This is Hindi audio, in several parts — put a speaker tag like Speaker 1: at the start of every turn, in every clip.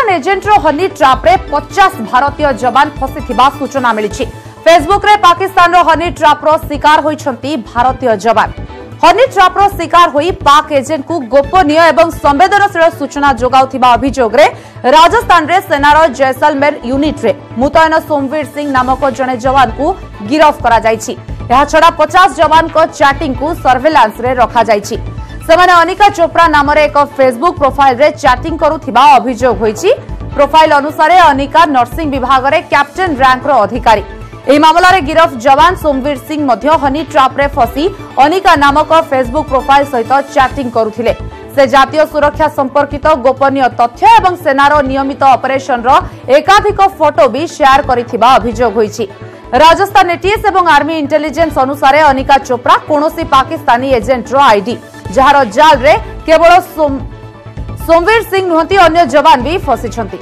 Speaker 1: पाकिस्तान एजेंटर हनी ट्राप रे 50 भारतीय जवान फसिथिबा सूचना मिली। फेसबुक रे पाकिस्तान हनी ट्राप रो शिकार होइछंती भारतीय जवान। हनी ट्राप रो शिकार होई पाक एजेंट को गोपनीय एवं संवेदनशील सूचना जोगाउथिबा अभियोग रे राजस्थान रे सेनार जैसलमेर यूनिट रे मुतयन सोमवीर सिंह नामक जने जवान को गिरफ्त करा जायछि। यह छड़ा 50 जवान को चैटिंग को सर्वेलांस रे रखा जायछि। सेमाने अनिका चोपड़ा नाम रे एक फेसबुक प्रोफाइल रे चैटिंग करुथिबा अभियोग होइछि। प्रोफाइल अनुसार अनिका नर्सिंग विभाग रे कैप्टेन रैंक रो अधिकारी। एही मामला रे गिरफ जवान सोमवीर सिंह मध्य हनी ट्राप रे फसी अनिका नामक फेसबुक प्रोफाइल सहित चैटिंग करुथिले। से जातीय सुरक्षा संपर्कित गोपनीय तथ्य एवं सेनार नियमित ऑपरेशन रो एकाधिक फोटो भी शेयर करिथिबा अभियोग होइछि। राजस्थान एटीएस एवं आर्मी इंटेलिजेंस अनुसार अनिका चोपड़ा कोनोसी पाकिस्तानी एजेंट रो आईडी जहार जाल रे केवल सोमवीर सिंह नुहति अन्य जवान भी फसिछंती।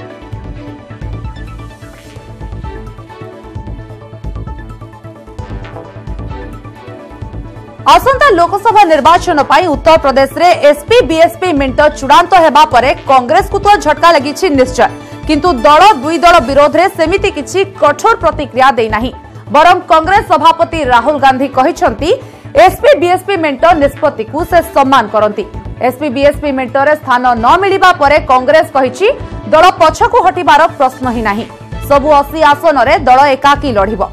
Speaker 1: आसंता लोकसभा निर्वाचन पाई उत्तर प्रदेश रे एसपी बीएसपी मेंट चूड़ांत हेबा परे कांग्रेस को तो झटका लगी निश्चय, किंतु दल दुई दल विरोध रे सेमिति किछि कठोर प्रतिक्रिया देई नाही। बरं कांग्रेस सभापति राहुल गांधी कहिसंती एसपी बीएसपी मेंट निष्पत्ति को से सम्मान करंती। एसपी बीएसपी मेंट रे स्थान न मिलिबा परे कांग्रेस कहिछि दल पछकु हटिबार प्रश्न ही नाही। सबु 80 आसन रे दल एकाकी लढिबो।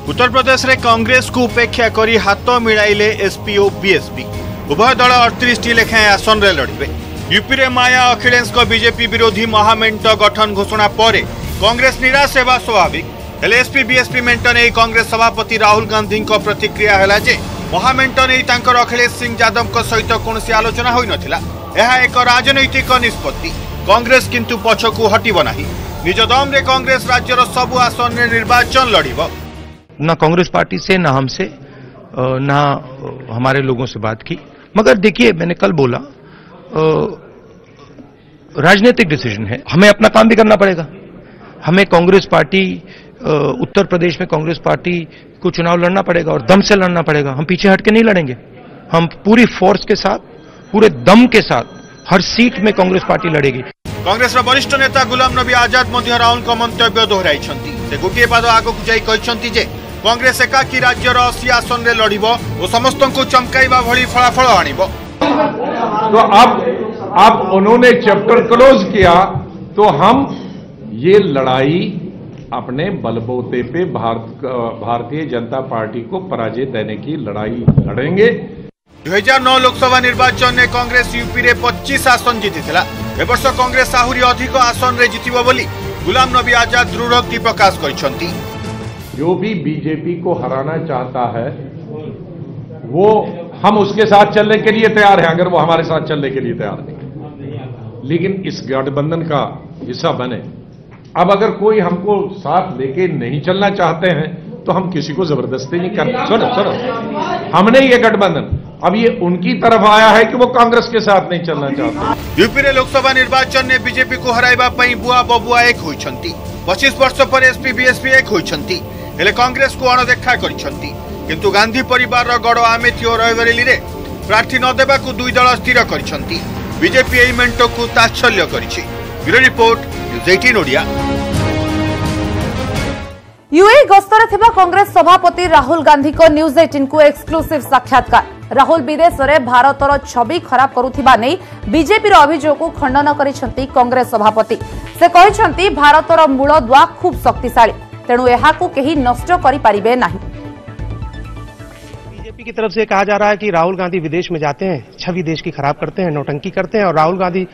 Speaker 2: उत्तर प्रदेश रे कांग्रेस को उपेक्षा करी हाथ मिलाइले एसपी और बीएसपी। उभय दल 38 लेखाएं आसन रे लड़िबे। यूपी रे माया अखिलेश को बीजेपी विरोधी महामेंट गठन घोषणा पर कांग्रेस निराश हेबा स्वाभाविक। हेले एसपी बीएसपी मेंट ने कांग्रेस सभापति राहुल गांधी को प्रतिक्रिया हैला जे महामेंट ने तांकर अखिलेश सिंह यादव को सहित कोनोसी आलोचना होई नथिला। एहा एक राजनैतिक निष्पत्ति। कांग्रेस किंतु पछकु हटिबो नाही। निज दम रे कांग्रेस राज्यर सब आसन रे निर्वाचन लड़िबो।
Speaker 3: ना कांग्रेस पार्टी से ना हमसे ना हमारे लोगों से बात की। मगर देखिए, मैंने कल बोला राजनीतिक डिसीजन है, हमें अपना काम भी करना पड़ेगा। हमें कांग्रेस पार्टी उत्तर प्रदेश में कांग्रेस पार्टी को चुनाव लड़ना पड़ेगा और दम से लड़ना पड़ेगा। हम पीछे हट के नहीं लड़ेंगे। हम पूरी फोर्स के साथ, पूरे दम के साथ हर सीट में कांग्रेस पार्टी लड़ेगी।
Speaker 2: कांग्रेस वरिष्ठ नेता गुलाम नबी आजाद मध्य राहुल को मंतव्य दोहराइछंती। से गोटे पाद आगकु जाई कहिसंती जे कांग्रेस एकाकी राज्यर 80 आसन रे लड़िबो और समस्त को चमकाइबा भली फलाफल आनिबो।
Speaker 4: तो अब उन्होंने चैप्टर क्लोज किया तो हम ये लड़ाई अपने बलबूते पे भारतीय जनता पार्टी को पराजय देने की लड़ाई लड़ेंगे।
Speaker 2: 2009 लोकसभा निर्वाचन में कांग्रेस यूपी रे 25 आसन जीतिथिला। ए वर्ष कांग्रेस आहुरी अधिक आसन रे जीतिबो बोली गुलाम नबी आजाद दृढ़ोक्ति प्रकाश करिसंती।
Speaker 4: जो भी बीजेपी को हराना चाहता है वो हम उसके साथ चलने के लिए तैयार हैं, अगर वो हमारे साथ चलने के लिए तैयार नहीं, लेकिन इस गठबंधन का हिस्सा बने। अब अगर कोई हमको साथ लेके नहीं चलना चाहते हैं तो हम किसी को जबरदस्ती नहीं करते। सुनो, हमने ये गठबंधन अब ये उनकी तरफ आया है कि वो कांग्रेस के साथ नहीं चलना चाहते।
Speaker 2: यूपी रे लोकसभा निर्वाचन ने बीजेपी को हराइबा पई बुआ बबुआ एक होइछंती। 25 वर्ष पर एसपी बीएसपी एक होइछंती। हेले कांग्रेस को अणदेखा करिसंती। किंतु गांधी परिवार रो गड़ आमेथी और रायबरेली रे प्रार्थी न देबा को दुई दल स्थिर करिसंती। बीजेपी एई मेंटो को ताच्छल्य करिछि। Bureau report news 18 Odia.
Speaker 1: UAE गस्तरे थिबा कांग्रेस सभापति राहुल गांधी को न्यूज 18 को एक्सक्लूसिव साक्षात्कार। राहुल विदेश रे भारतर छवि खराब करुथिबा नै बीजेपी रो अभियोग को खंडन करिसंती कांग्रेस सभापति। से कहिसंती भारतर मूल दुआ खूब शक्तिशाली, तेणु एहा को केही नष्ट करि परिबे नाही।
Speaker 5: बीजेपी की तरफ से कहा जा रहा है कि राहुल गांधी विदेश में जाते हैं, छवि देश की खराब करते हैं, नौटंकी करते हैं। और राहुल गांधी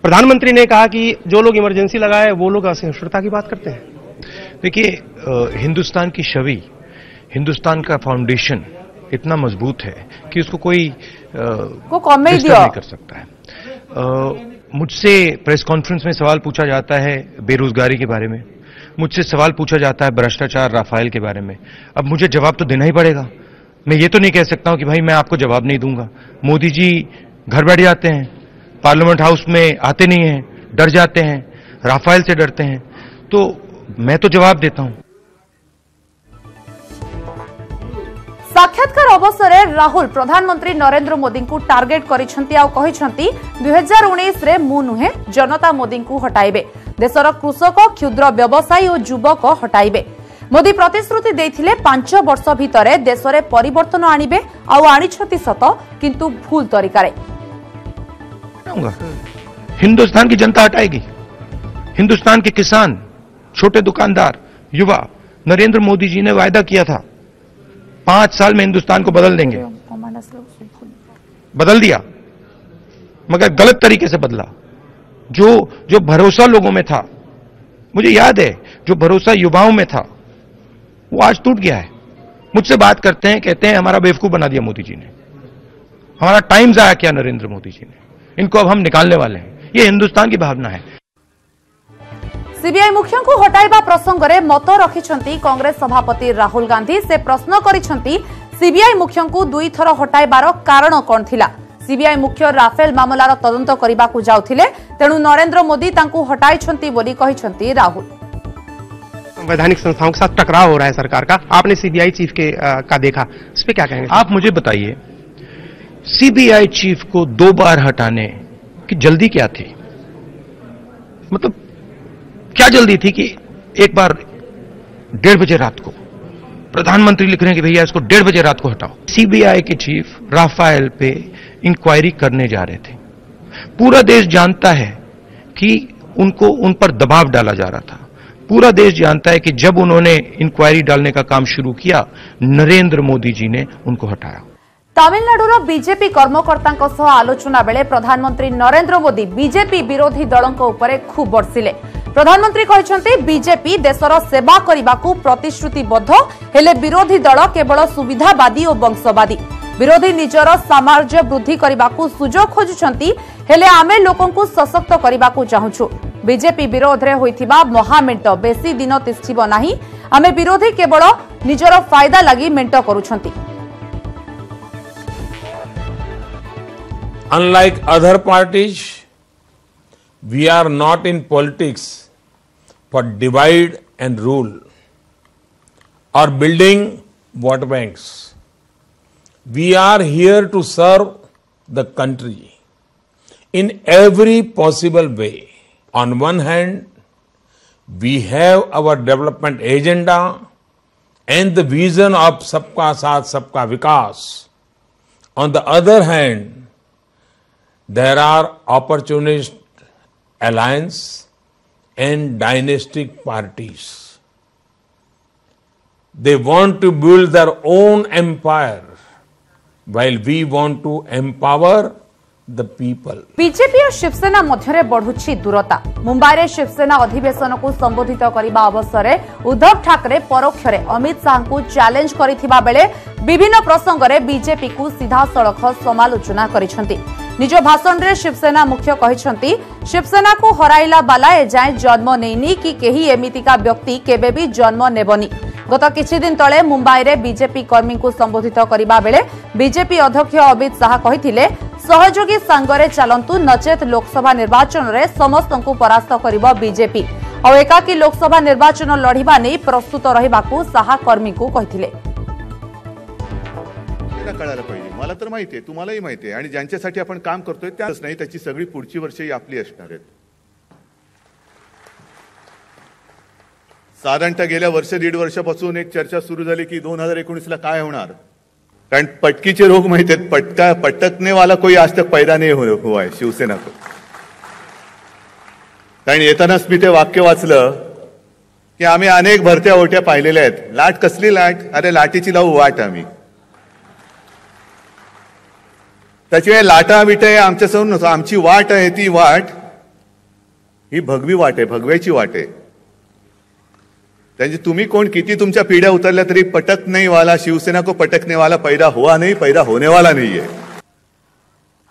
Speaker 5: प्रधानमंत्री ने कहा कि जो लोग इमरजेंसी लगाए वो लोग असहिष्णुता की बात करते हैं।
Speaker 3: देखिए, हिंदुस्तान की छवि, हिंदुस्तान का फाउंडेशन इतना मजबूत है कि उसको कोई नहीं कर सकता है। मुझसे प्रेस कॉन्फ्रेंस में सवाल पूछा जाता है बेरोजगारी के बारे में, मुझसे सवाल पूछा जाता है भ्रष्टाचार, राफेल के बारे में। अब मुझे जवाब तो देना ही पड़ेगा। मैं ये तो नहीं कह सकता हूं कि भाई मैं आपको जवाब नहीं दूंगा। मोदी जी घर बैठ जाते हैं, पार्लियामेंट हाउस में आते नहीं हैं, डर जाते हैं, राफेल से डरते हैं, तो मैं तो जवाब देता हूं।
Speaker 1: साक्षात्कार अवसर में राहुल प्रधानमंत्री नरेंद्र मोदी को टार्गेट करिसेंती आ कहिसेंती 2019 रे मु नुहे जनता मोदी को हटाइबे देशर कृषक क्षुद्र व्यवसायी और युवक हटाइबे मोदी प्रतिश्रुति देथिले 5 वर्ष भितरे देश रे परिवर्तन आनिबे आ आनिछति सत किंतु भूल तरीका रे
Speaker 3: हिंदुस्तान की जनता हटाएगी। हिंदुस्तान के किसान, छोटे दुकानदार, युवा, नरेंद्र मोदी जी ने वायदा किया था 5 साल में हिंदुस्तान को बदल देंगे, बदल दिया मगर गलत तरीके से बदला। जो भरोसा लोगों में था, मुझे याद है जो भरोसा युवाओं में था वो आज टूट गया है। मुझसे बात करते हैं, कहते हैं हमारा बेवकूफ बना दिया मोदी जी ने, हमारा टाइम जाया किया नरेंद्र मोदी जी ने, इनको अब हम निकालने वाले हैं। ये हिंदुस्तान की भावना है।
Speaker 1: सीबीआई मुख्य को हटाइबा प्रसंग में मत रखिछंती कांग्रेस सभापति राहुल गांधी। से प्रश्न करिछंती सीबीआई मुख्य को 2 थर हटाइबार कारण कौन थिला। सीबीआई मुख्य राफेल मामलार तदंत करबा को जाउथिले, तेणु नरेंद्र मोदी तांकू हटाइछंती बोली कहिछंती राहुल।
Speaker 5: संवैधानिक संस्थाओं के साथ टकराव हो रहा है सरकार का, आपने सीबीआई चीफ का देखा, इस पे क्या कहेंगे
Speaker 3: आप? मुझे बताइए सीबीआई चीफ को 2 बार हटाने की जल्दी क्या थी? मतलब क्या जल्दी थी कि एक बार 1:30 बजे रात को प्रधानमंत्री लिख रहे हैं कि भैया इसको 1:30 बजे रात को हटाओ। सीबीआई के चीफ राफेल पे इंक्वायरी करने जा रहे थे। पूरा देश जानता है कि उन पर दबाव डाला जा रहा था। पूरा देश जानता है कि जब उन्होंने इंक्वायरी डालने का काम शुरू किया, नरेंद्र मोदी जी ने उनको हटाया।
Speaker 1: तमिलनाडुर बीजेपी कर्मकर्ता आलोचना बेले प्रधानमंत्री नरेंद्र मोदी बीजेपी विरोधी दलों उपरे खूब बर्षिले। प्रधानमंत्री कहते बीजेपी देशर सेवा करने को प्रतिश्रुतिबद्ध, हेले विरोधी दल केवल सुविधावादी और वंशवादी। विरोधी निजर सामर्थ्य वृद्धि करने को सुजोग खोजुछंती, हेले आमे लोकों को सशक्त करने को चाहूछु। बीजेपी विरोध रे होइथिबा महामेंट बेसी दिन तिष्ठिबो नाही। आमे विरोधी केवल निजर फायदा लगी मेंट करूछंती।
Speaker 6: Unlike other parties, we are not in politics for divide and rule or building vote banks. We are here to serve the country in every possible way. On one hand, we have our development agenda and the vision of Sabka Saath Sabka Vikas. On the other hand, there are opportunist alliance and dynastic parties. They want to build their own empire while we want to empower the people.
Speaker 1: BJP और शिवसेना मध्य बढ़ुछि दूरता। मुंबई रे शिवसेना अधिवेशन को संबोधित करने अवसर में उद्धव ठाकरे परोक्ष रे अमित शाह को चैलेंज करिथिबा बेले विभिन्न प्रसंग में बीजेपी को सीधा सड़क समालोचना करिसेंती। निज भाषण रे शिवसेना मुख्य कहिसेंती शिवसेना को हराइला बाला ए जाय जन्म नेइनी कि केही एमितिका व्यक्ति केबे भी जन्म नेबनी। गत किछि दिन तळे मुंबई रे बीजेपी कर्मी को संबोधित करबा बेले बीजेपी अध्यक्ष अमित शाह कहिथिले सहयोगी संगरे चलंतु नचेत लोकसभा निर्वाचन रे समस्त को परास्त करिबो बीजेपी और एकाकी लोकसभा निर्वाचन लढिबा नै प्रस्तुत रहिबाकू शाह कर्मी को कहिथिले।
Speaker 7: कळायला पाहिजे, मला तर माहिती आहे, तुम्हालाही माहिती आहे आणि ज्यांच्यासाठी आपण काम करतोय त्याच नाही, त्याची सगळी पुढची वर्षही आपली असणार आहेत। साधारणतः गेल्या वर्ष 1.5 वर्षापासून एक चर्चा सुरू झाली की 2019 ला काय होणार, कारण पटकीचे रोग माहिती आहेत, पटकने वाला कोई आज तक पैदा नहीं हुआ है शिवसेना को। कारण येतानाच मी ते वाक्य वाचलं की आम्ही अनेक भरत्या ओट्या पाहिलेल्या आहेत। लाट कसली लाट, अरे लाटीची लावू वाट आम्ही, त्याची लाटा बिटे आमच्या समोर नसतो, आमची वाट आहे ती वाट ही भगवी वाट आहे, भगव्याची वाट आहे। त्याची तुम्ही कोण किती तुमच्या पिढ्या उतरल्या तरी पटकने वाला शिवसेना को पटकने वाला पैदा हुआ नहीं, पैदा होने वाला नहीं है।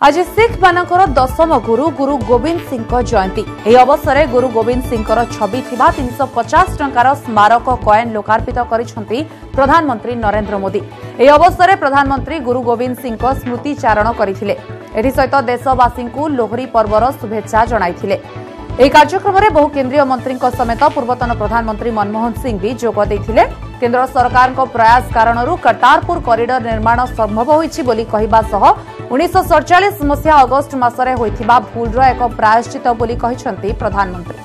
Speaker 1: आज सिख मानकर 10म गुरु गुरु गोविंद सिंह को जयंती। ଏହି ଅବସରରେ ଗୁରୁ ଗୋବିନ୍ଦ ସିଂଙ୍କର ଛବି ଥିବା 350 ଟଙ୍କାର ସ୍ମାରକ କଏନ୍ ଲୋକାର୍ପିତ କରିଛନ୍ତି ପ୍ରଧାନମନ୍ତ୍ରୀ ନରେନ୍ଦ୍ର ମୋଦି। ଏହି ଅବସରରେ ପ୍ରଧାନମନ୍ତ୍ରୀ ଗୁରୁ ଗୋବିନ୍ଦ ସିଂଙ୍କ ସ୍ମୃତି ଚାରଣ କରିଥିଲେ। ଏଥି ସହିତ ଦେଶବାସୀଙ୍କୁ ଲୋହରୀ ପର୍ବର ଶୁଭେଚ୍ଛା ଜଣାଇଥିଲେ। ଏହି କାର୍ଯ୍ୟକ୍ରମରେ ବହୁ କେନ୍ଦ୍ରୀୟ ମନ୍ତ୍ରୀଙ୍କ ସମେତ ପୂର୍ବତନ ପ୍ରଧାନମନ୍ତ୍ରୀ ମନମୋହନ ସିଂହ ବି ଯୋଗ ଦେଇଥିଲେ। केंद्र सरकार को प्रयास कारणरू करतारपुर कॉरिडोर निर्माण संभव होइछि बोली कहिबा सह 1947 मसीहा अगस्ट मासरे होइथिबा भूलर एक प्रायश्चित बोली कहिसंती प्रधानमंत्री।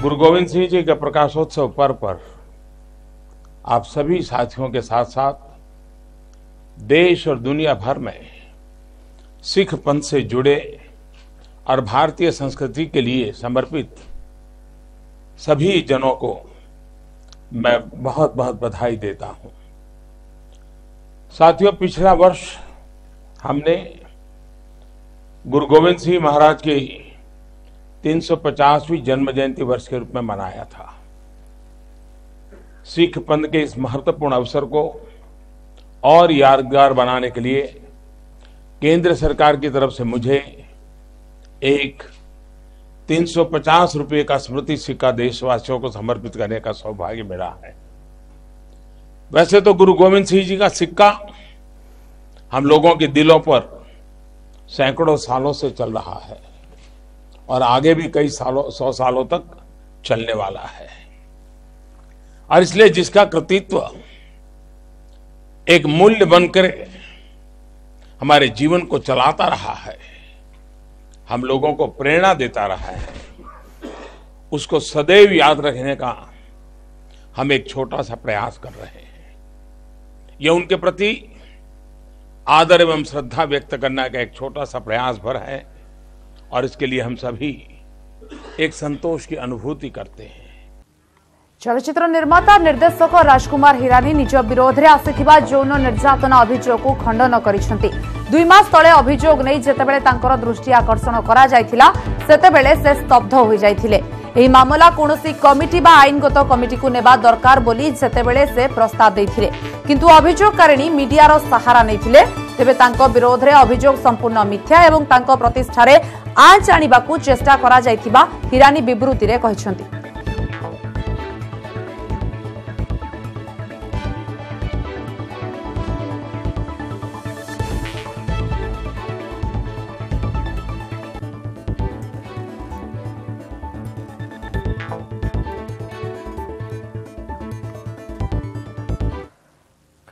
Speaker 6: गुरु गोविंद सिंह जी के प्रकाशोत्सव पर्व पर आप सभी साथियों के साथ साथ देश और दुनिया भर में सिख पंथ से जुड़े और भारतीय संस्कृति के लिए समर्पित सभी जनों को मैं बहुत बहुत बधाई देता हूं। साथियों, पिछला वर्ष हमने गुरु गोविंद सिंह महाराज की 350वीं जन्म जयंती वर्ष के रूप में मनाया था। सिख पंथ के इस महत्वपूर्ण अवसर को और यादगार बनाने के लिए केंद्र सरकार की तरफ से मुझे एक 350 रुपये का स्मृति सिक्का देशवासियों को समर्पित करने का सौभाग्य मिला है। वैसे तो गुरु गोविंद सिंह जी का सिक्का हम लोगों के दिलों पर सैकड़ों सालों से चल रहा है और आगे भी कई सालों 100 सालों तक चलने वाला है, और इसलिए जिसका कृतित्व एक मूल्य बनकर हमारे जीवन को चलाता रहा है, हम लोगों को प्रेरणा देता रहा है, उसको सदैव याद रखने का हम एक छोटा सा प्रयास कर रहे हैं। यह उनके प्रति आदर एवं श्रद्धा व्यक्त करने का एक छोटा सा प्रयास भर है, और इसके लिए हम सभी एक संतोष की अनुभूति करते हैं।
Speaker 1: चलचित्र निर्माता निर्देशक राजकुमार हिरानी निज विरोध में आसिथिबा यौन निर्यातना अभियोग को खंडन करिसेंति। 2 मास तले अभियोग नहीं जेतेबेले तांकर दृष्टि आकर्षण करा जायथिला सेतेबेले से स्तब्ध हो जायथिले। एही मामला कोनोसी कमिटी बा आईनगत कमिटी को नेबा दरकार बोली जेतेबेले से प्रस्ताव दैथिले, किंतु अभियोगकारिणी मीडियार सहारा नैथिले। तेबे तांको विरोध में अभियोग संपूर्ण मिथ्या एवं तांको प्रतिष्ठारे आंच आनिबाकू चेष्टा करा जायथिबा हिरानी विवृत्ति रे कहिसेंति।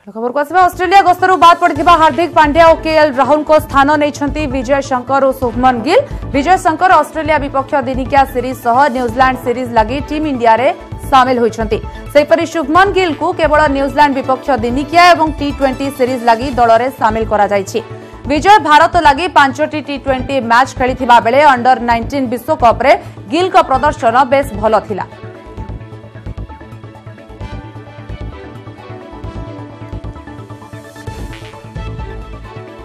Speaker 1: खबर को आसवा ऑस्ट्रेलिया गस्तरू बाद पड़िथिबा हार्दिक पांड्या और केएल राहुल को स्थान नहीं विजय शंकर और शुभमन गिल। विजय शंकर ऑस्ट्रेलिया विपक्ष दिनिकिया सीरीज सह न्यूजीलैंड सीरीज लगी टीम इंडिया रे सामिल होइछंती। सेपरि शुभमन गिल को केवल न्यूजीलैंड विपक्ष दिनिकिया और T20 सीरीज लगी दल में सामिल करा जायछि। विजय भारत लगी 5टी T20 मैच खेलिथिबा बेले अंडर 19 विश्वकप रे गिल का प्रदर्शन बेस भल थिला।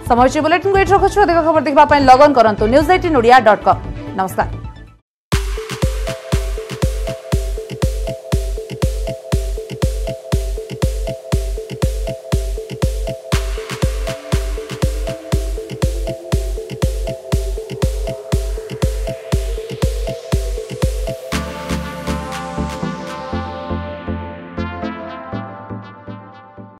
Speaker 1: समय बुलेटिन को एठ रखुछु। अधिक खबर देखबा पय लॉग ऑन करंतु news18odia.com। नमस्कार।